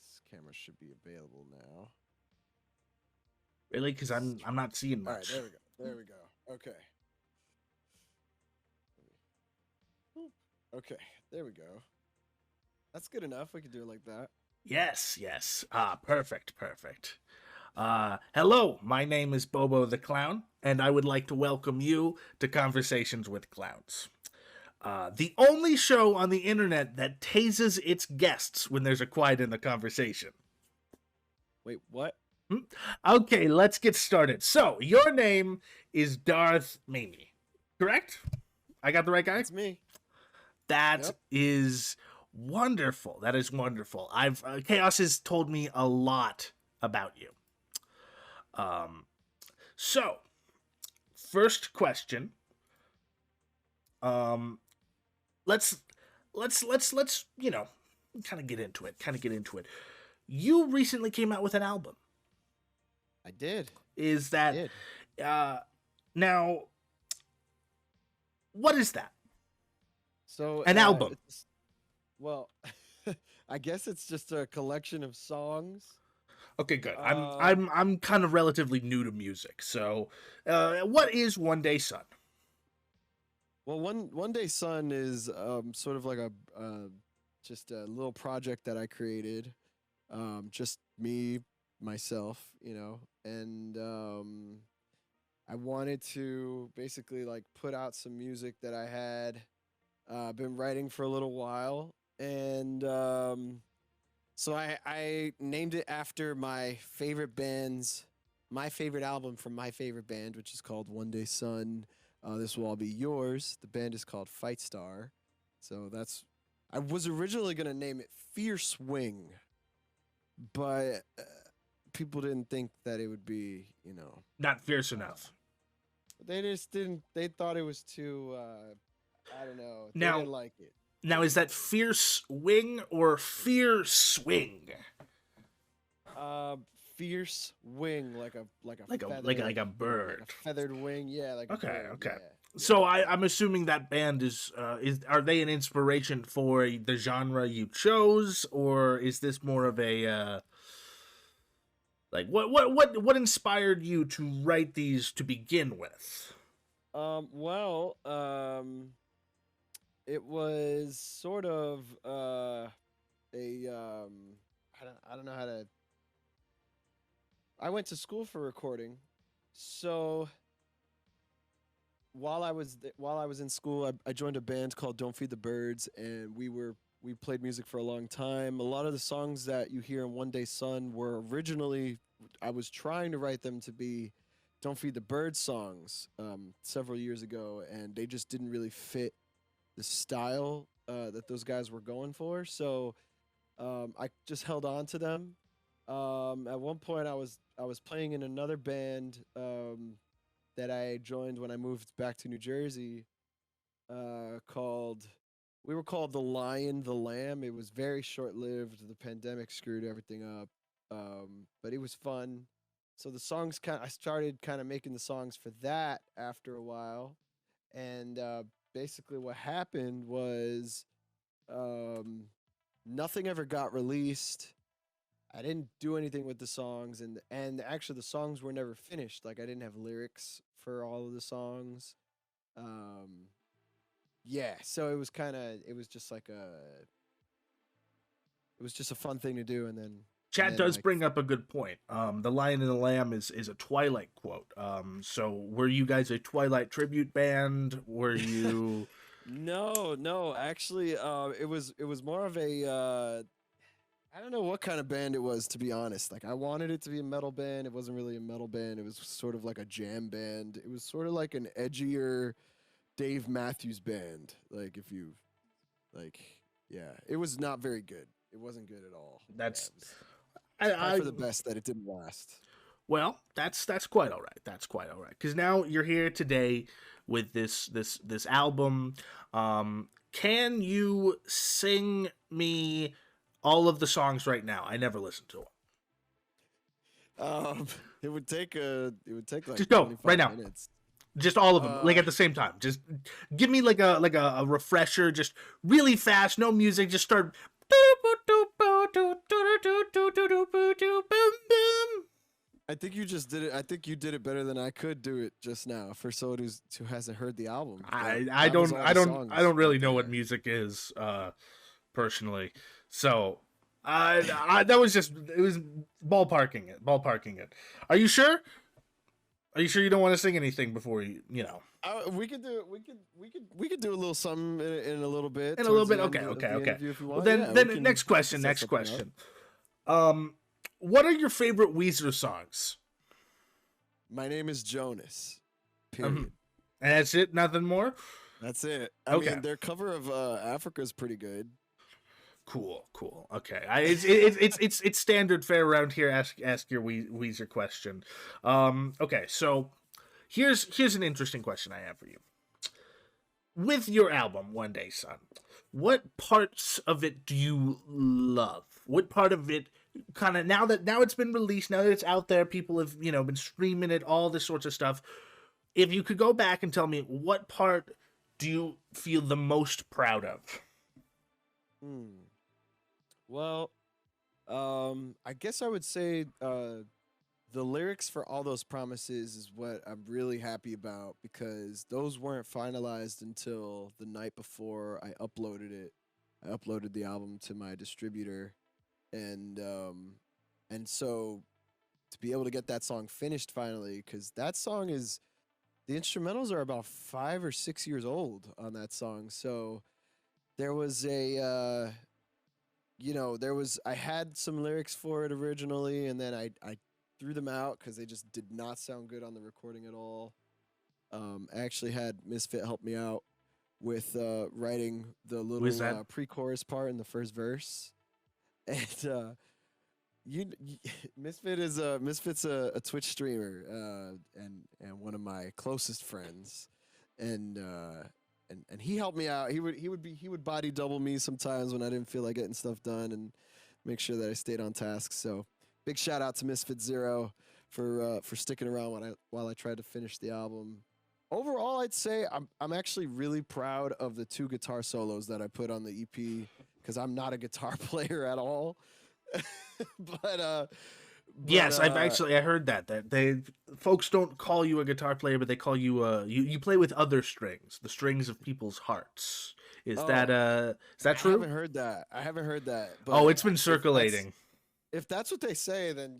this camera should be available now. Really? Because I'm not seeing much. All right, there we go. There we go. Okay. Okay, there we go. That's good enough. We can do it like that. Yes. Perfect. Hello, my name is Bobo the Clown, and I would like to welcome you to Conversations with Clowns. The only show on the internet that tases its guests when there's a quiet in the conversation. Wait, what? Okay, let's get started. So, your name is DarthMIMI, correct? I got the right guy? That's me. That is wonderful. That is wonderful. Chaos has told me a lot about you. So, first question. Let's kind of get into it. You recently came out with an album. I did. Is that now? What is that? So an album. Well, I guess it's just a collection of songs. Okay, good. I'm kind of relatively new to music, so what is One Day Sun? Well, one Day Sun is sort of like just a little project that I created, just me, myself, and I wanted to basically like put out some music that I had been writing for a little while, and so I named it after my favorite album from my favorite band, which is called One Day Sun. This Will All Be Yours. The band is called Fight Star. So I was originally going to name it Fierce Wing, but people didn't think that it would be, not fierce enough. They just didn't, they thought it was too, I don't know. They Now, didn't like it. Now, is that Fierce Wing or Fear Swing? Fierce wing, like a feather, like a bird, like a feathered wing, yeah. Like okay, a bird, okay. Yeah. So I'm assuming that band is are they an inspiration for the genre you chose, or is this more of a like what inspired you to write these to begin with? Well, it was sort of I don't know how to. I went to school for recording, so while I was in school, I joined a band called Don't Feed the Birds, and we played music for a long time. A lot of the songs that you hear in One Day Sun were originally, I was trying to write them to be Don't Feed the Birds songs several years ago, and they just didn't really fit the style that those guys were going for. So I just held on to them. At one point, I was playing in another band that I joined when I moved back to New Jersey. We were called the Lion, the Lamb. It was very short lived. The pandemic screwed everything up, but it was fun. So the songs I started kind of making the songs for that after a while, and basically what happened was nothing ever got released. I didn't do anything with the songs, and actually the songs were never finished. Like I didn't have lyrics for all of the songs. Yeah, so it was just a fun thing to do, and then Chat does bring up a good point. The Lion and the Lamb is a Twilight quote. So were you guys a Twilight tribute band? Were you? No. Actually, it was more of a. I don't know what kind of band it was, to be honest. Like I wanted it to be a metal band. It wasn't really a metal band. It was sort of like a jam band. It was sort of like an edgier Dave Matthews Band. Like if you, yeah, it was not very good. It wasn't good at all. That's I for the best that it didn't last. Well, that's quite all right. That's quite all right. Because now you're here today with this album. Can you sing me all of the songs right now? I never listened to them. It would take like just go right now. Minutes. Just all of them, like at the same time. Just give me like a refresher, just really fast, no music. Just start. I think you just did it. I think you did it better than I could do it just now. For someone who hasn't heard the album, I that was don't all I the don't I songs don't right really know what there. music is personally. So I that was just it was ballparking it. Are you sure? Are you sure you don't want to sing anything before you know? We could do it. We could do a little something in a little bit In a little towards bit. the Okay, end of okay, the okay. interview if you Well want. then Yeah, next we can question, set next something up. question. Um what are your favorite Weezer songs? My name is Jonas. Um Period. and that's it, nothing more? That's it. I Okay. mean, their cover of Africa is pretty good. Cool. Okay, it's standard fare around here. Ask your Weezer question. Okay, so here's an interesting question I have for you. With your album, One Day Son, what parts of it do you love? What part of it kind of now it's been released, now that it's out there, people have been streaming it, all this sorts of stuff. If you could go back and tell me what part do you feel the most proud of? Hmm. Well, I guess I would say the lyrics for All Those Promises is what I'm really happy about because those weren't finalized until the night before I uploaded it. I uploaded the album to my distributor, and so to be able to get that song finished finally, because that song is the instrumentals are about 5 or 6 years old on that song. So there was I had some lyrics for it originally, and then I threw them out because they just did not sound good on the recording at all. I actually had Misfit help me out with writing the Who is little that? pre-chorus part in the first verse, and you Misfit's a Twitch streamer, and one of my closest friends, and he helped me out. He would body double me sometimes when I didn't feel like getting stuff done, and make sure that I stayed on task. So big shout out to Misfit Zero for sticking around while I tried to finish the album. Overall, I'd say I'm actually really proud of the two guitar solos that I put on the EP because I'm not a guitar player at all. but uh but Yes, I heard that they folks don't call you a guitar player, but they call you you play with other strings, the strings of people's hearts. Oh, Is that I true? haven't heard that. I haven't heard that. Oh, But it's been if that's circulating. if that's what they say, then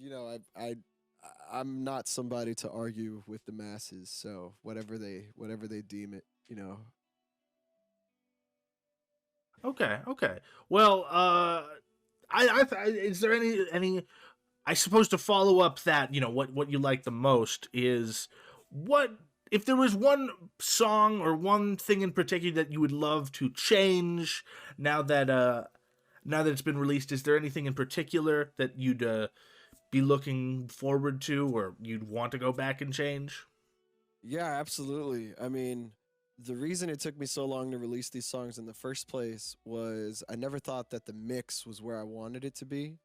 I'm not somebody to argue with the masses. So whatever they deem it. Okay. Well, is there any I suppose to follow up that, what you like the most is what if there was one song or one thing in particular that you would love to change now that it's been released, is there anything in particular that you'd be looking forward to or you'd want to go back and change? Yeah, absolutely. I mean, the reason it took me so long to release these songs in the first place was I never thought that the mix was where I wanted it to be.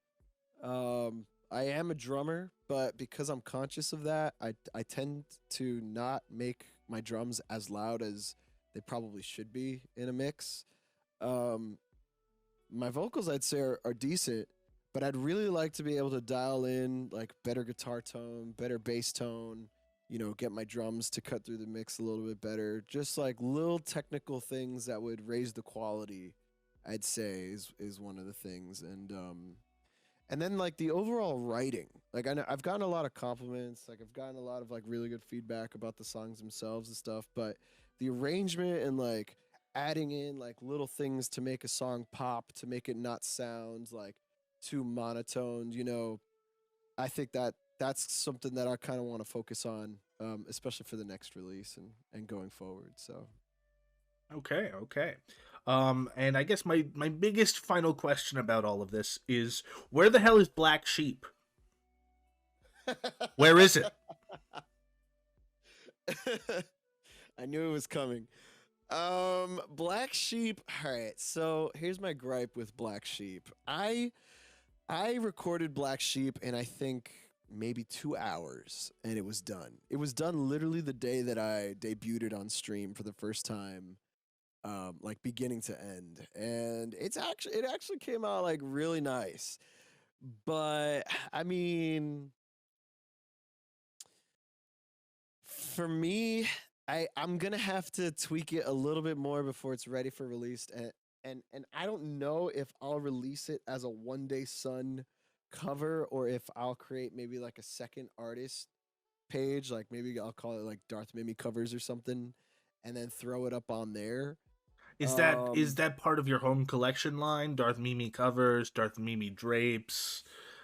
I am a drummer, but because I'm conscious of that, I tend to not make my drums as loud as they probably should be in a mix. Um, my vocals, I'd say, are decent, but I'd really like to be able to dial in like better guitar tone, better bass tone. Get my drums to cut through the mix a little bit better. Just like little technical things that would raise the quality, I'd say is one of the things. And then like the overall writing. Like I know I've gotten a lot of compliments, like I've gotten a lot of like really good feedback about the songs themselves and stuff, but the arrangement and like adding in like little things to make a song pop, to make it not sound like too monotone. I think that that's something that I kind of want to focus on, especially for the next release and going forward. So Okay. And I guess my biggest final question about all of this is where the hell is Black Sheep? Where is it? I knew it was coming. Black Sheep. All right, so here's my gripe with Black Sheep. I recorded Black Sheep in I think maybe 2 hours, and it was done. It was done literally the day that I debuted it on stream for the first time, like beginning to end, and it actually came out like really nice. But I mean, For me, I'm gonna have to tweak it a little bit more before it's ready for release, and I don't know if I'll release it as a One Day Sun cover or if I'll create maybe like a second artist page, like maybe I'll call it like DarthMIMI covers or something, and then throw it up on there. Is Um, that part of your home collection line? Darth Mimi covers, Darth Mimi drapes,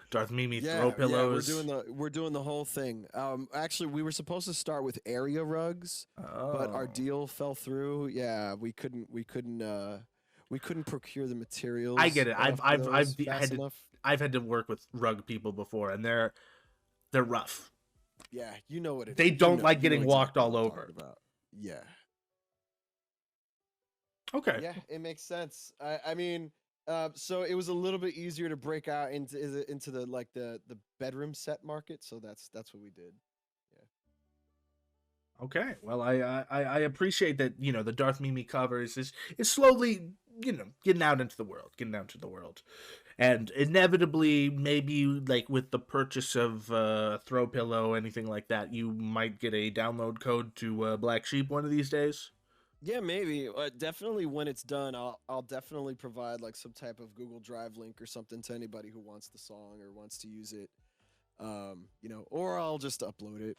Darth Mimi throw yeah, pillows. we're doing the whole thing. Actually, we were supposed to start with area rugs, but our Oh, deal fell through. Yeah, we couldn't procure the I get materials it. for those Had fast to enough. work with rug people before, and they're rough. Yeah, you know what it They is. don't like You know getting walked exactly all what I'm talking over. about. Yeah, Okay. yeah, it makes sense. I mean, so it was a little bit easier to break out into the like the bedroom set market. So that's what we did. Yeah. Okay. Well, I appreciate that. The Darth Mimi covers is slowly getting out into the world, and inevitably, maybe like with the purchase of throw pillow, anything like that, you might get a download code to Black Sheep one of these days. Yeah, maybe. Definitely when it's done, I'll definitely provide like some type of Google Drive link or something to anybody who wants the song or wants to use it. Or I'll just upload it.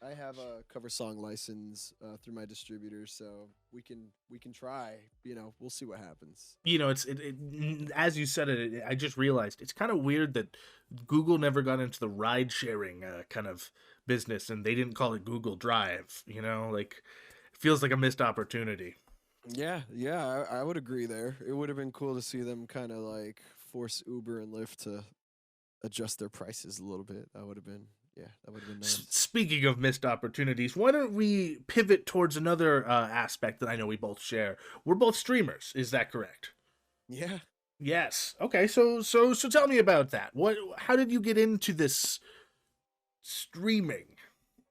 I have a cover song license through my distributor, so we can try. We'll see what happens. As you said I just realized it's kind of weird that Google never got into the ride sharing kind of business, and they didn't call it Google Drive. Like it feels like a missed opportunity. Yeah, yeah, I would agree there. It would have been cool to see them kind of like force Uber and Lyft to adjust their prices a little bit. That would have been, yeah, that would have been nice. Speaking of missed opportunities, why don't we pivot towards another aspect that I know we both share? We're both streamers. Is that correct? Yeah. Yes. Okay. So tell me about that. How did you get into this streaming?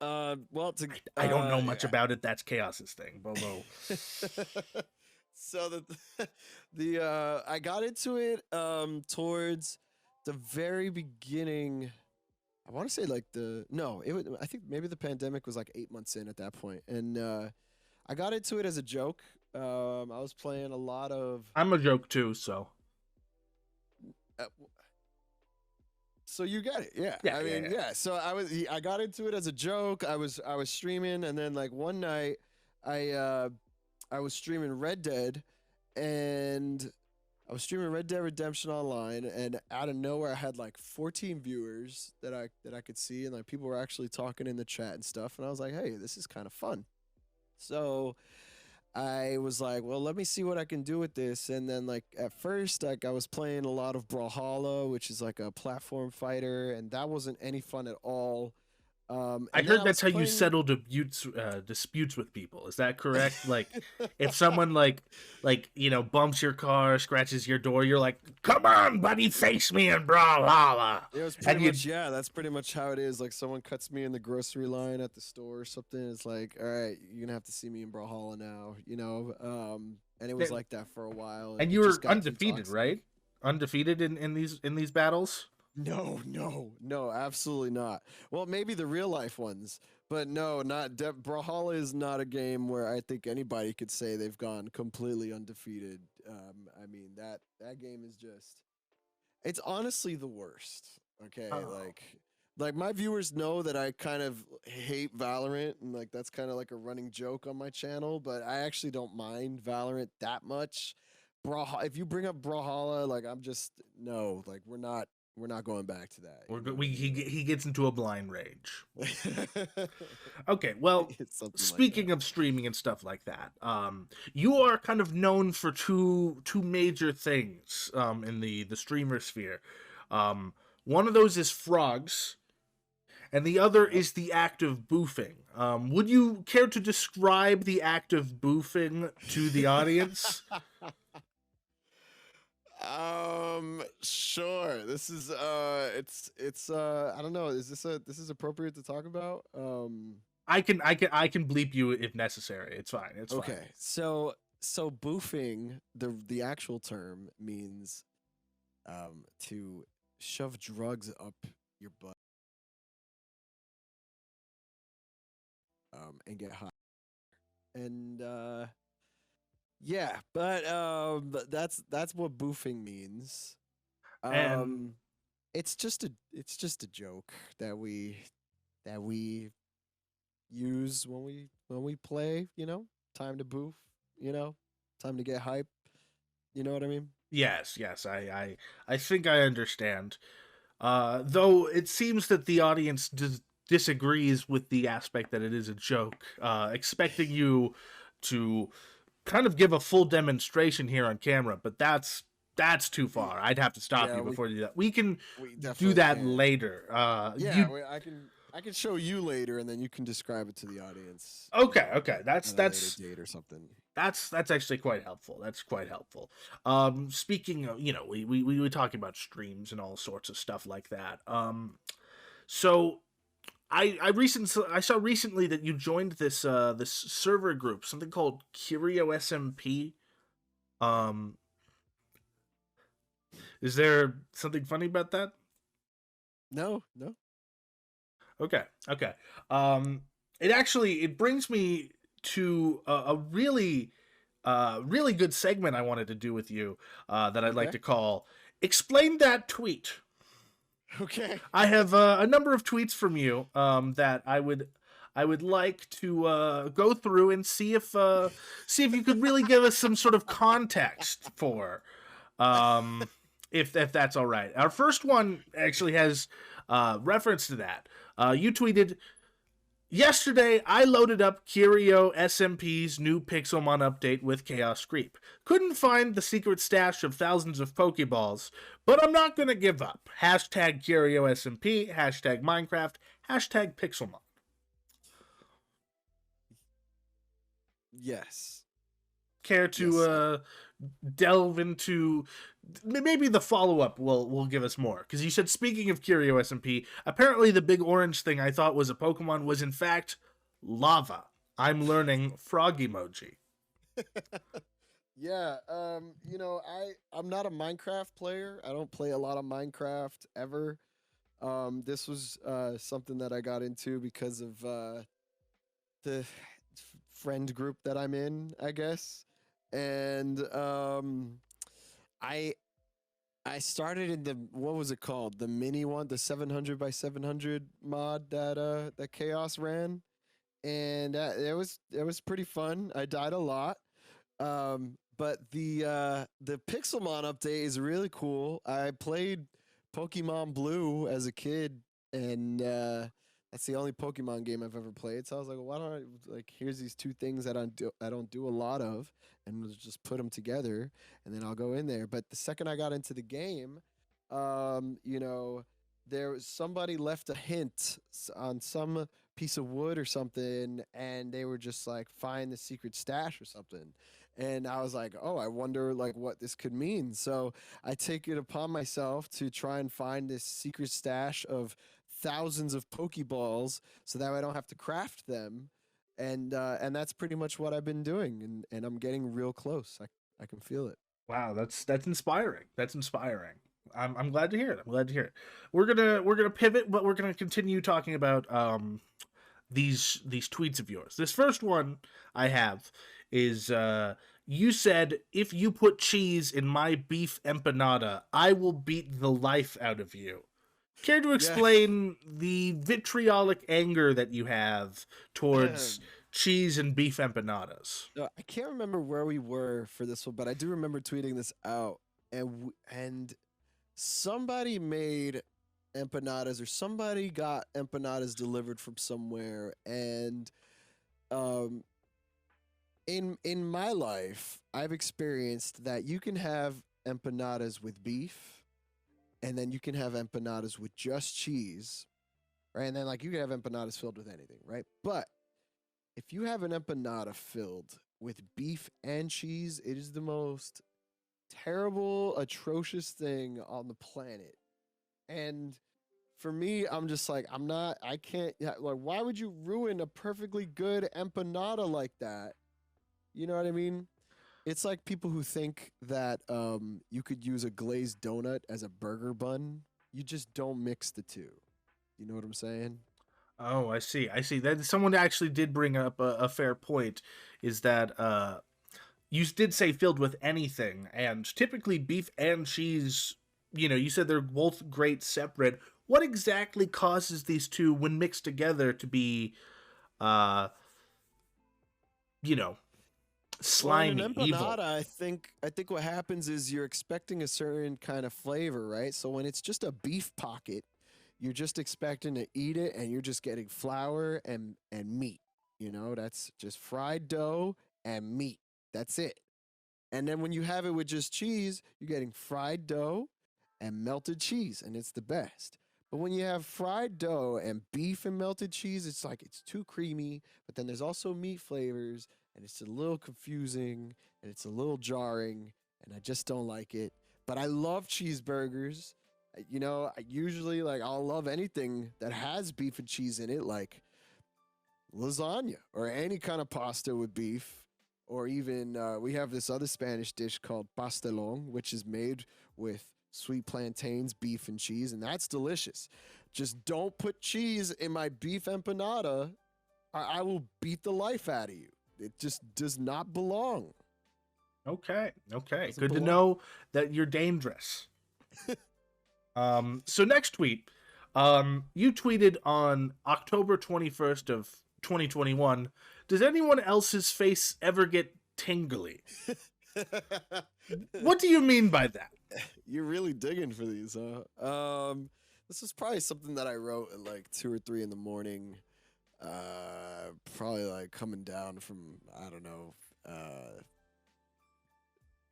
Well, to I don't know much about it. That's Chaos's thing. Bobo. so I got into it towards the very beginning. I want to say like I think maybe the pandemic was like 8 months in at that point, and I got into it as a joke. I was playing a lot of. I'm a joke too, so. Uh, so you get it, yeah. Yeah, I yeah, mean, yeah. yeah. So I got into it as a joke. I was streaming, and then like one night, I was streaming Red Dead, and I was streaming Red Dead Redemption online, and out of nowhere, I had like 14 viewers that I could see, and like people were actually talking in the chat and stuff, and I was like, hey, this is kind of fun. So I was like, well, let me see what I can do with this. And then like at first, like I was playing a lot of Brawlhalla, which is like a platform fighter, and that wasn't any fun at all. I And then heard I that's was how you playing. settle disputes with people. Is that correct? Like, if someone bumps your car, scratches your door, you're like, "Come on, buddy, face me in Brawlhalla," It was pretty and you much, yeah, that's pretty much how it is. Like someone cuts me in the grocery line at the store or something. It's like, all right, you're gonna have to see me in Brawlhalla now. And it was like that for a while. and It you just were got too undefeated, toxic. right? Undefeated in these battles. No, no, no, absolutely not. Well, maybe the real life ones, but no, not Brawlhalla is not a game where I think anybody could say they've gone completely undefeated. I mean that game is just, it's honestly the worst. Okay, Oh. like my viewers know that I kind of hate Valorant, and like that's kind of like a running joke on my channel, but I actually don't mind Valorant that much. If you bring up Brawlhalla, like I'm just, no, like we're not going back to that. We're You know good. what I mean? He gets into a blind rage. Like Okay, well, it's something like that. speaking of streaming and stuff like that, you are kind of known for two major things in the streamer sphere. Um, One of those is frogs, and the other Yep. is the act of boofing. Would you care to describe the act of boofing to the audience? Sure. This is it's I don't know. This is appropriate to talk about? I can bleep you if necessary. It's fine. It's fine. Okay. So boofing, the actual term means to shove drugs up your butt. and get high. And yeah, but that's what boofing means. And Um, it's just a joke that we use when we play. Time to boof. You know, time to get hype. You know what I mean? yes, I think I understand. Though it seems that the audience disagrees with the aspect that it is a joke, expecting you to kind of give a full demonstration here on camera, but that's too Y- far. I'd have to stop Yeah, you we before you do that. We can we do definitely that can. later. Yeah, You I can show you later, and then you can describe it to the audience. okay? Okay, At a later date or something. that's actually quite helpful. That's quite helpful. Speaking of, we were talking about streams and all sorts of stuff like that. So I saw recently that you joined this server group, something called Curio SMP. Um, is there something funny about that? No, no. Okay, okay. Um, it brings me to a really really good segment I wanted to do with you that I'd like Okay. to call "Explain That Tweet." Okay. I have a number of tweets from you that I would like to go through and see if you could really give us some sort of context for if that's all right. Our first one actually has reference to that. You tweeted, yesterday, I loaded up Curio SMP's new Pixelmon update with Chaos Creep. Couldn't find the secret stash of thousands of Pokeballs, but I'm not gonna give up. Hashtag Curio SMP, hashtag Minecraft, hashtag Pixelmon. Yes. Care to Yes. delve into maybe the follow-up will give us more, because you said, speaking of Curio SMP, apparently the big orange thing I thought was a Pokemon was in fact lava. I'm learning frog emoji. Yeah. I'm not a Minecraft player. I don't play a lot of Minecraft ever. This was something that I got into because of the friend group that I'm in, I guess. And I I started in the, what was it called? The mini one, the 700 by 700 mod that Chaos ran, and it was pretty fun. I died a lot. But the Pixelmon update is really cool. I played Pokemon Blue as a kid, and that's the only Pokemon game I've ever played. So I was like, well, why don't I, like, here's these two things that I don't do a lot of, and we'll just put them together, and then I'll go in there. But the second I got into the game, um, you know, there was somebody left a hint on some piece of wood or something, and they were just like, find the secret stash or something. And I was like, oh, I wonder like what this could mean. So I take it upon myself to try and find this secret stash of thousands of Pokeballs, so that way I don't have to craft them. And that's pretty much what I've been doing, and I'm getting real close. I can feel it. Wow, that's inspiring. That's inspiring. I'm glad to hear it. I'm glad to hear it. We're gonna pivot, but we're gonna continue talking about these tweets of yours. This first one I have is you said, if you put cheese in my beef empanada, I will beat the life out of you. Care to Yeah. explain the vitriolic anger that you have towards cheese and beef empanadas? I can't remember where we were for this one, but I do remember tweeting this out, and somebody made empanadas, or somebody got empanadas delivered from somewhere, and um in my life I've experienced that you can have empanadas with beef, and then you can have empanadas with just cheese, right? And then, like, you can have empanadas filled with anything, right? But if you have an empanada filled with beef and cheese, it is the most terrible, atrocious thing on the planet. And for me, I'm just like, I can't, yeah, like, why would you ruin a perfectly good empanada like that? You know what I mean? It's like people who think that you could use a glazed donut as a burger bun. You just don't mix the two. You know what I'm saying? Oh, I see. I see. That someone actually did bring up a fair point. Is that you did say filled with anything, and typically beef and cheese. You know, you said they're both great separate. What exactly causes these two, when mixed together, to be, uh, you know, Well, in an slimy, evil? empanada, I think what happens is you're expecting a certain kind of flavor, right? So when it's just a beef pocket, you're just expecting to eat it and you're just getting flour and meat. You know, that's just fried dough and meat. That's it. And then when you have it with just cheese, you're getting fried dough and melted cheese, and it's the best. But when you have fried dough and beef and melted cheese, it's like it's too creamy, but then there's also meat flavors, and it's a little confusing and it's a little jarring, and I just don't like it. But I love cheeseburgers. You know, I usually like I'll love anything that has beef and cheese in it, like lasagna or any kind of pasta with beef, or even we have this other Spanish dish called pastelón, which is made with sweet plantains, beef, and cheese, and that's delicious. Just don't put cheese in my beef empanada. I will beat the life out of you. It just does not belong. Okay, okay. Doesn't Good to belong. know that you're dangerous. So next tweet, you tweeted on October 21st of 2021. Does anyone else's face ever get tingly? What do you mean by that? You're really digging for these, huh? This was probably something that I wrote at like 2 or 3 in the morning. Probably like coming down from I don't know,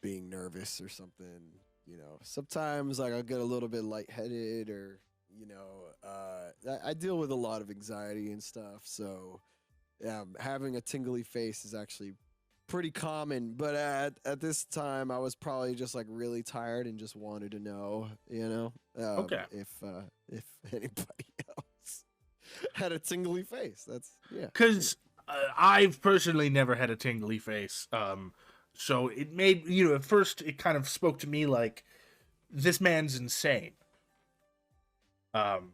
being nervous or something. You know, sometimes like I'll get a little bit lightheaded, or you know, I deal with a lot of anxiety and stuff. So yeah, having a tingly face is actually pretty common. But at this time, I was probably just like really tired and just wanted to know, you know, Okay, if anybody else had a tingly face. That's yeah. because I've personally never had a tingly face. So it made, at first it kind of spoke to me like, this man's insane.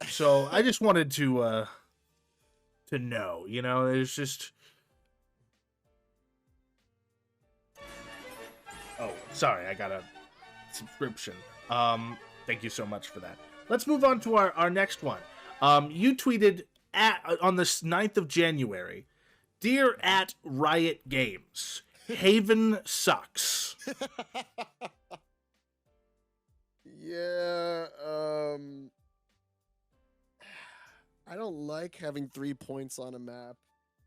So I just wanted to know, it's just. Oh, sorry, I got a subscription. Thank you so much for that. Let's move on to our next one. You tweeted on the 9th of January, "Dear at Riot Games, Haven sucks." Yeah, I don't like having 3 points on a map.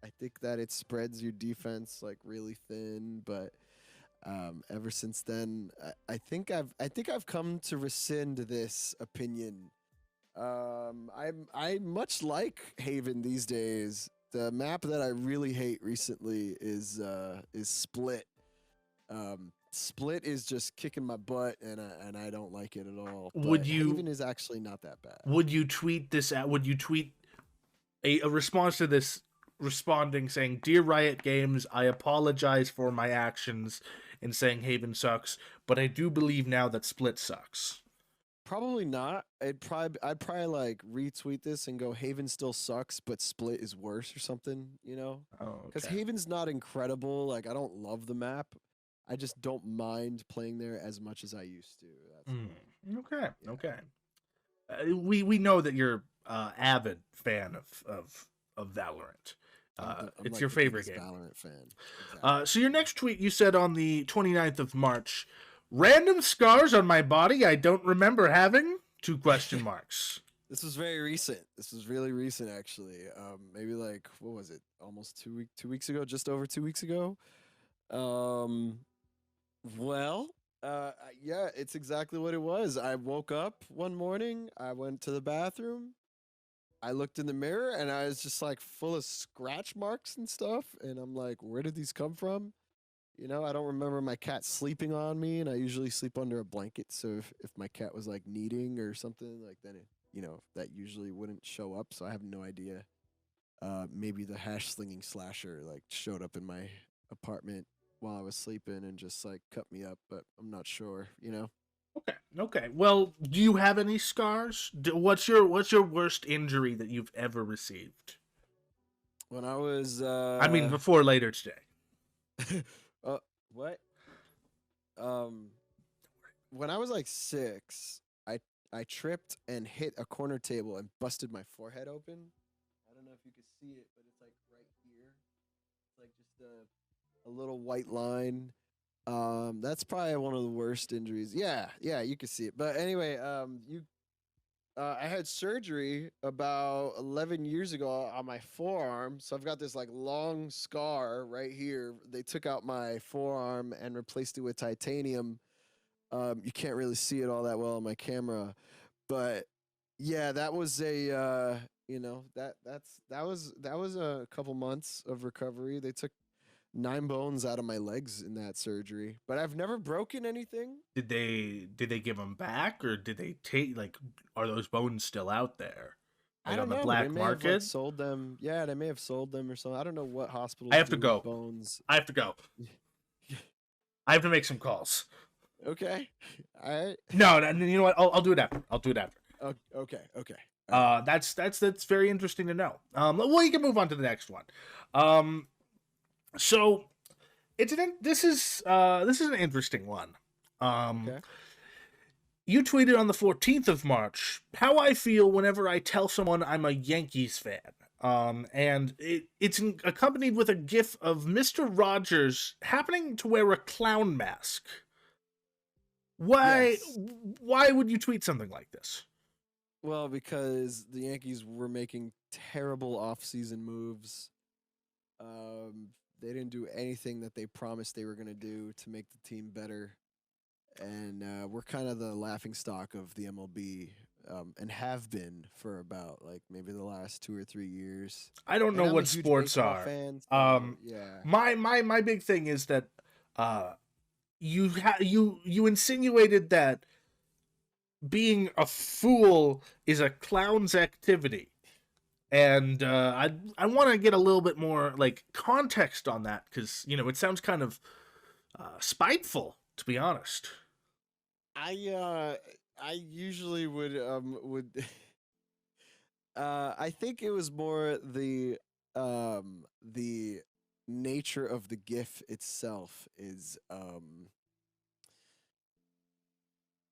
I think that it spreads your defense like really thin, but ever since then, I think I've come to rescind this opinion. I much like Haven these days. The map that I really hate recently is Split. Split is just kicking my butt, and I don't like it at all. Would But you Haven is actually not that bad. would you tweet this at? Would you tweet a response to this, responding saying, "Dear Riot Games, I apologize for my actions in saying Haven sucks, but I do believe now that Split sucks." Probably not. I'd probably like retweet this and go Haven still sucks, but Split is worse or something. You know, Oh, because okay. Haven's not incredible. Like I don't love the map. I just don't mind playing there as much as I used to. That's Mm, why. okay, Yeah, okay. We know that you're avid fan of Valorant. I'm It's like your the favorite biggest game. Valorant fan. Exactly. So your next tweet, you said on the 29th of March, "Random scars on my body I don't remember having? Two question marks." This was very recent. This was really recent, actually. Maybe like what was it? Almost 2 weeks ago, just over 2 weeks ago. Um, well, yeah, it's exactly what it was. I woke up one morning. I went to the bathroom. I looked in the mirror, and I was just like full of scratch marks and stuff. And I'm like, where did these come from? You know, I don't remember my cat sleeping on me, and I usually sleep under a blanket. So if my cat was like kneading or something, like then that usually wouldn't show up. So I have no idea. Maybe the hash slinging slasher like showed up in my apartment while I was sleeping and just like cut me up, but I'm not sure. Okay. Well, do you have any scars? What's your worst injury that you've ever received? When I was I mean, before or later today. uh what? Um when I was like 6, I tripped and hit a corner table and busted my forehead open. I don't know if you can see it, but it's like right here. It's like just a little white line. That's probably one of the worst injuries. Yeah, yeah, you can see it. But anyway, I had surgery about 11 years ago on my forearm. So I've got this like long scar right here. They took out my forearm and replaced it with titanium. You can't really see it all that well on my camera, but yeah, that was that was a couple months of recovery. They took 9 bones out of my legs in that surgery, but I've never broken anything. Did they give them back, or did they take, like, are those bones still out there, I like on don't the know. They black may have like market? sold them. Yeah, they may have sold them or something. I don't know what I hospitals have to do with go. bones. I have to go. I have to make some calls. Okay. All right. No, you know what? I'll do it after. I'll do it after. Okay. Okay. All right. That's very interesting to know. Well, you can move on to the next one. So this is an interesting one. Okay. You tweeted on the 14th of March how I feel whenever I tell someone I'm a Yankees fan. And it's accompanied with a gif of Mr. Rogers happening to wear a clown mask. Why Yes. why would you tweet something like this? Well, because the Yankees were making terrible off-season moves. They didn't do anything that they promised they were going to do to make the team better, and we're kind of the laughing stock of the MLB, and have been for about like maybe the last 2 or 3 years. I don't And know I'm a what huge sports baseball are. fan, so yeah. My big thing is that uh you insinuated that being a fool is a clown's activity. And I want to get a little bit more like context on that, because it sounds kind of spiteful, to be honest. I usually would I think it was more the nature of the GIF itself is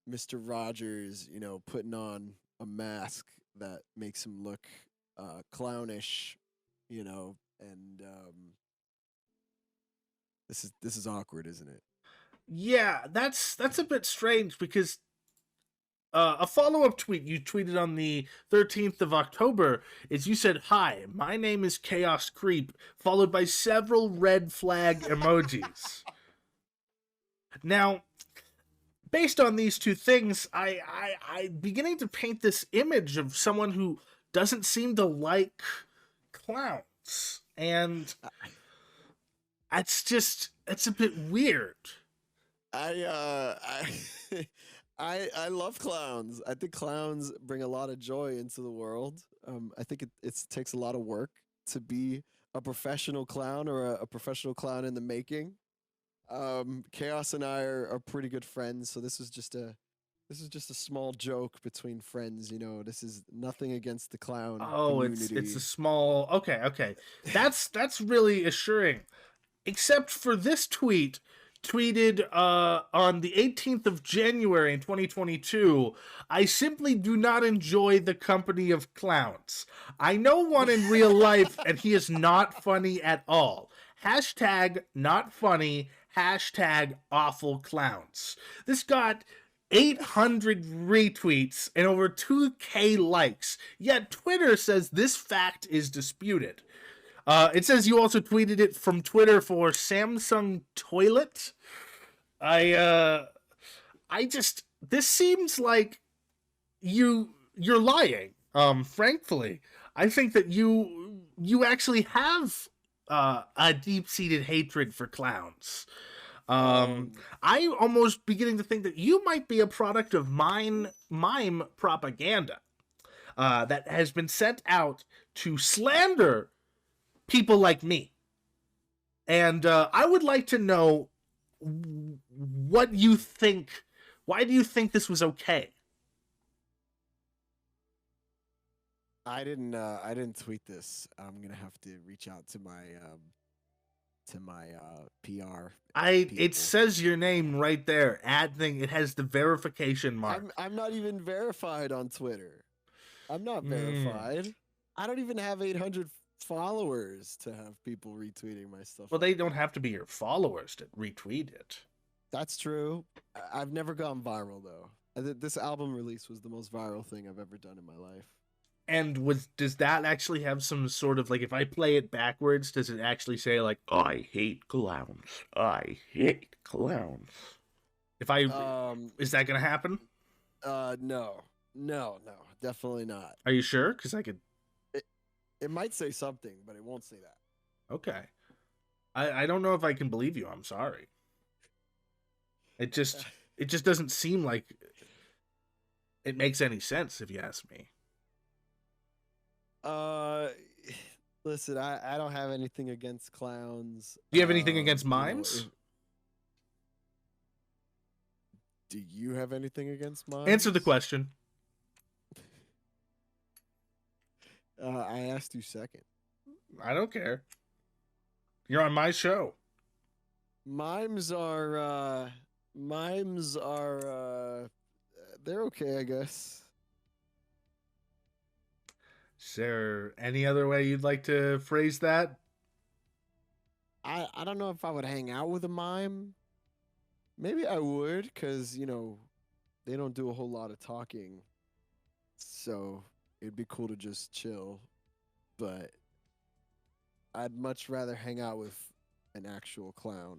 Mr. Rogers, putting on a mask that makes him look clownish, and this is awkward, isn't it? Yeah, that's a bit strange, because a follow-up tweet you tweeted on the 13th of October is, you said, "Hi, my name is Chaos Creep," followed by several red flag emojis. Now, based on these two things, I'm beginning to paint this image of someone who doesn't seem to like clowns, and it's a bit weird. I I love clowns. I think clowns bring a lot of joy into the world. I think it takes a lot of work to be a professional clown, or a professional clown in the making. Chaos and I are pretty good friends, so this is just a small joke between friends. This is nothing against the clown Oh, it's a community. small. Okay. That's really assuring. Except for this tweeted on the 18th of January in 2022. "I simply do not enjoy the company of clowns. I know one in real life, and he is not funny at all. Hashtag not funny. Hashtag awful clowns." This got 800 retweets and over 2K likes, yet Twitter says this fact is disputed. It says you also tweeted it from Twitter for Samsung Toilet. I just, this seems like you're lying. Frankly, I think that you actually have a deep-seated hatred for clowns. Um, I almost beginning to think that you might be a product of mime propaganda that has been sent out to slander people like me. And I would like to know what you think Why do you think this was okay? I didn't tweet this. I'm gonna have to reach out to my PR It people. says your name right there. Add thing. It has the verification mark. I'm not even verified on Twitter. I'm not Mm. verified. I don't even have 800 followers to have people retweeting my stuff Well, they like don't that. have to be your followers to retweet it. That's true. I've never gone viral though. This album release was the most viral thing I've ever done in my life. And does that actually have some sort of like, if I play it backwards, does it actually say like, I hate clowns. I hate clowns. If I Is that gonna happen? No, no, definitely not. Are you sure? Because I could. It it might say something, but it won't say that. Okay. I don't know if I can believe you. I'm sorry. It just doesn't seem like it makes any sense, if you ask me. Uh, listen, I don't have anything against clowns. Do you have anything against You know, mimes? do you have anything against Answer the mimes? question. I asked you second. I don't care. You're on my show. Mimes are they're okay, I guess. Is there any other way you'd like to phrase that? I don't know if I would hang out with a mime. Maybe I would, cause they don't do a whole lot of talking, so it'd be cool to just chill. But I'd much rather hang out with an actual clown.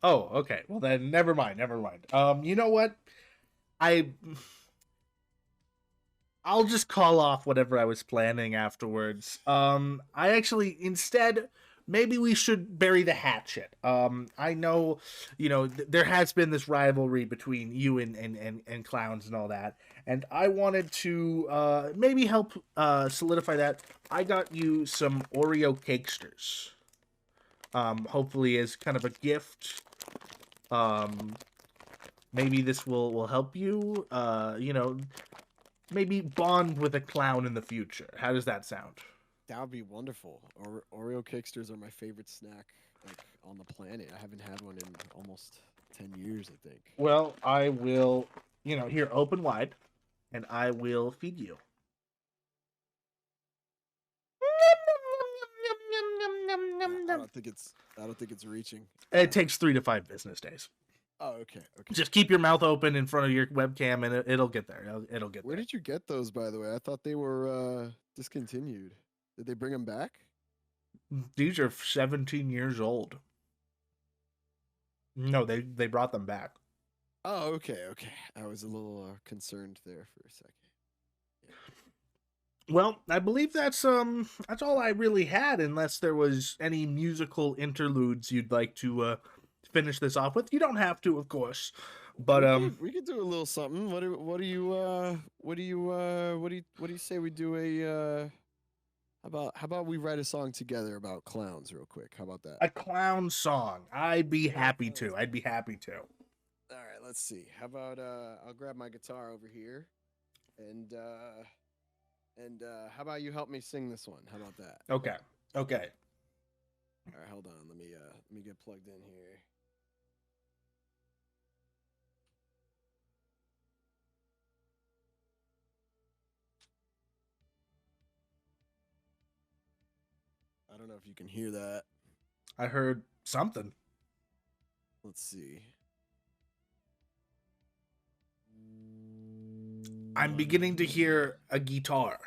Okay. Well then, never mind. Never mind. You know what? I I'll just call off whatever I was planning afterwards. I actually instead maybe we should bury the hatchet. I know, there has been this rivalry between you and clowns and all that, and I wanted to maybe help solidify that. I got you some Oreo cakesters. Hopefully as kind of a gift. Maybe this will help you. Maybe bond with a clown in the future. How does that sound? That would be wonderful. Oreo Kicksters are my favorite snack like on the planet. I haven't had one in almost 10 years, I think. Well, I will, here, open wide, and I will feed you. I don't think it's reaching. It takes 3 to 5 business days. Oh, okay. Just keep your mouth open in front of your webcam, and it'll get there. It'll get Where there. did you get those, by the way? I thought they were discontinued. Did they bring them back? These are 17 years old. No, they brought them back. Oh, okay. I was a little concerned there for a second. Well, I believe that's all I really had, unless there was any musical interludes you'd like to finish this off with. You don't have to, of course, but we could do a little something. What do you say we do a how about we write a song together about clowns real quick? How about that? a clown song. I'd be happy to. I'd be happy to. All right, let's see. How about I'll grab my guitar over here, and how about you help me sing this one? How about that? Okay. All right, hold on. Let me get plugged in here. I don't know if you can hear that. I heard something. Let's see. I'm beginning to hear a guitar.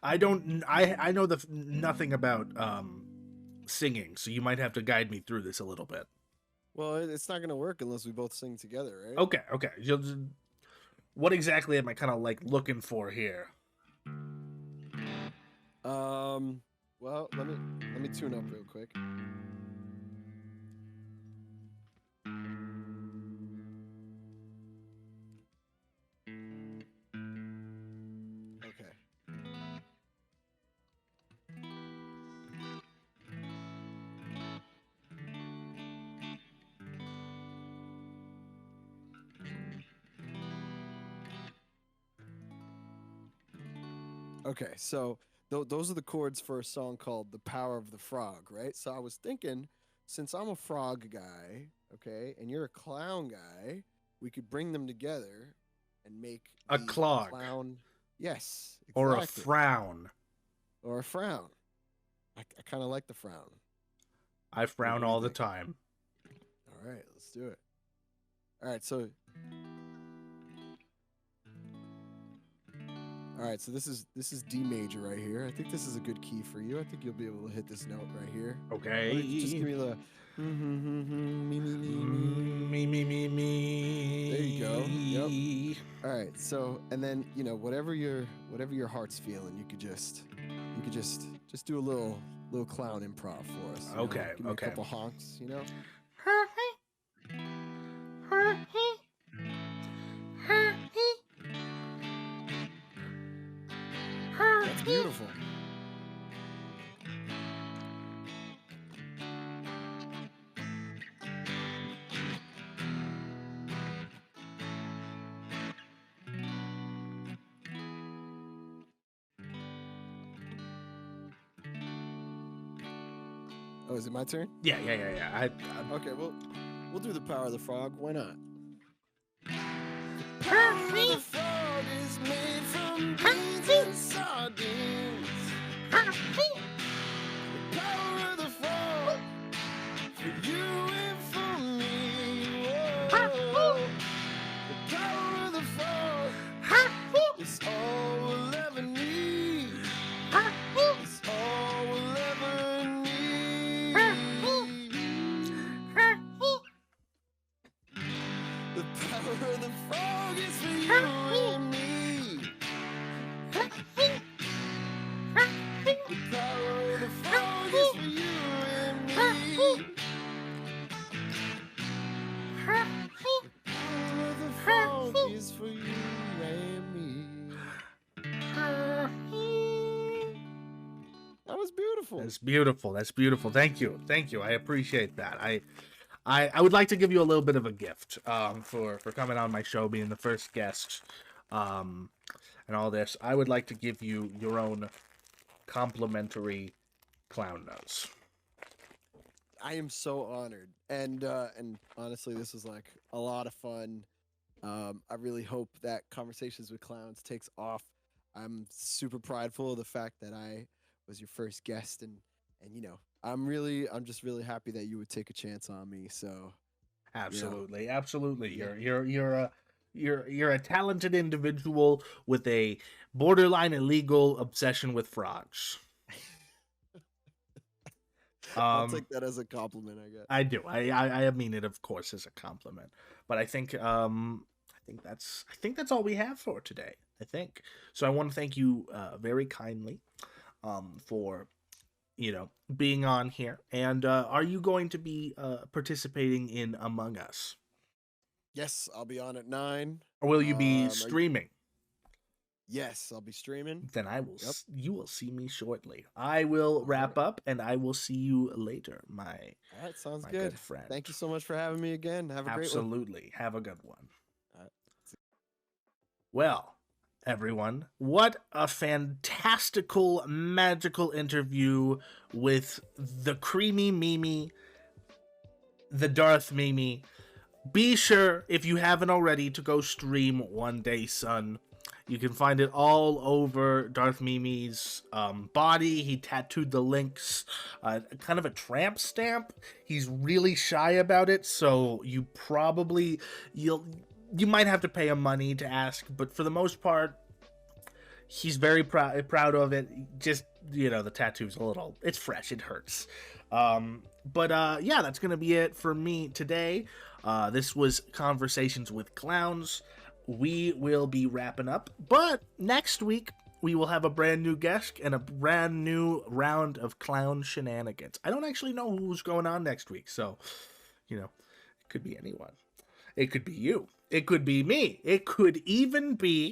I know nothing about singing, so you might have to guide me through this a little bit. Well, it's not gonna work unless we both sing together, right? Okay. What exactly am I kind of like looking for here? Well, let me tune up real quick. Okay. Okay, so those are the chords for a song called "The Power of the Frog," right? So I was thinking, since I'm a frog guy, okay, and you're a clown guy, we could bring them together and make A the clog clown. Yes, or a exactly. frown. Or a frown. I kind of like the frown. I frown What do you all the think? time. All right, let's do it. All right, so this is D major right here. I think this is a good key for you. I think you'll be able to hit this note right here. Okay. Why don't you just give me the me me me Me, me, me, me. There you go. Yep. All right. So and then whatever your heart's feeling, you could just do a little clown improv for us. Okay, Give me okay. a couple honks. That's beautiful. Oh, is it my turn? Yeah. Okay, well, we'll do the power of the frog. Why not? The power of the frog is made from beans and sardines. The power of the frog for you and for me. Whoa. The power of the frog is all we'll ever need. It's all we'll ever need. The power of the frog is for you and me. The power of the frog is for you and me. The power of the frog is for you and me. That was beautiful. That's beautiful. That's beautiful. Thank you. I appreciate that. I would like to give you a little bit of a gift for coming on my show, being the first guest, and all this. I would like to give you your own complimentary clown nose. I am so honored, and honestly, this was like a lot of fun. I really hope that Conversations with Clowns takes off. I'm super prideful of the fact that I was your first guest, and I'm just really happy that you would take a chance on me. So Absolutely. Yeah. You're a talented individual with a borderline illegal obsession with frogs. I'll take that as a compliment, I guess. I do. I mean it, of course, as a compliment. But I think that's all we have for today. I think so. I want to thank you very kindly for being on here. And are you going to be participating in Among Us, Yes, I'll be on at 9. or will you Are be you- streaming? Yes, I'll be streaming. Then I will. Yep. You will see me shortly. I will wrap up, and I will see you later, my All right, sounds my good. good friend. Thank you so much for having me again. Have a great one. Absolutely. Have a good one. All right. Well, everyone, what a fantastical, magical interview with the creamy Mimi, the DarthMIMI. Be sure, if you haven't already, to go stream One Day Son. You can find it all over DarthMIMI's body. He tattooed the links, kind of a tramp stamp. He's really shy about it, so you might have to pay him money to ask, but for the most part, he's very proud of it. Just, the tattoo's it's fresh, it hurts. But yeah, that's gonna be it for me today. This was Conversations with Clowns. We will be wrapping up, but next week we will have a brand new guest and a brand new round of clown shenanigans. I don't actually know who's going on next week, so it could be anyone. It could be you. It could be me. It could even be